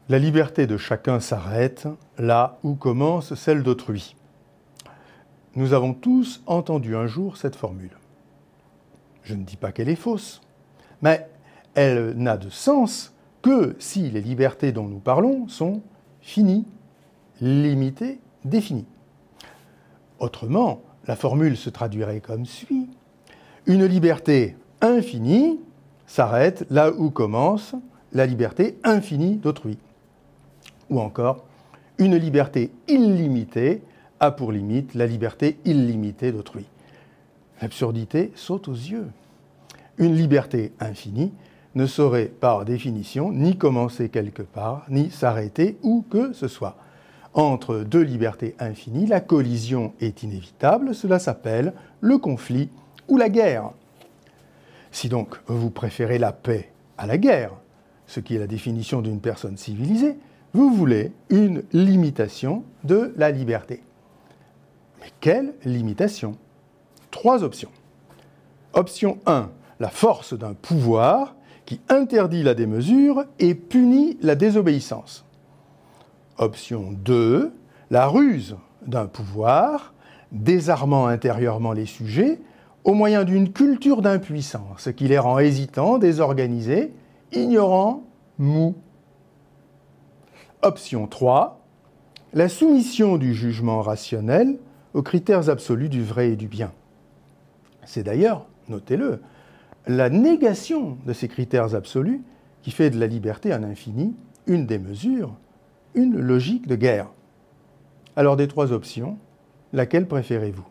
La liberté de chacun s'arrête là où commence celle d'autrui. Nous avons tous entendu un jour cette formule. Je ne dis pas qu'elle est fausse, mais elle n'a de sens que si les libertés dont nous parlons sont finies, limitées, définies. Autrement, la formule se traduirait comme suit. Une liberté infinie s'arrête là où commence la liberté infinie d'autrui. Ou encore, une liberté illimitée a pour limite la liberté illimitée d'autrui. L'absurdité saute aux yeux. Une liberté infinie ne saurait par définition ni commencer quelque part, ni s'arrêter où que ce soit. Entre deux libertés infinies, la collision est inévitable, cela s'appelle le conflit ou la guerre. Si donc vous préférez la paix à la guerre, ce qui est la définition d'une personne civilisée, vous voulez une limitation de la liberté. Mais quelle limitation? 3 options. Option 1, la force d'un pouvoir qui interdit la démesure et punit la désobéissance. Option 2, la ruse d'un pouvoir désarmant intérieurement les sujets au moyen d'une culture d'impuissance qui les rend hésitants, désorganisés, ignorants, mous. Option 3, la soumission du jugement rationnel aux critères absolus du vrai et du bien. C'est d'ailleurs, notez-le, la négation de ces critères absolus qui fait de la liberté un infini, une démesure, une logique de guerre. Alors des 3 options, laquelle préférez-vous ?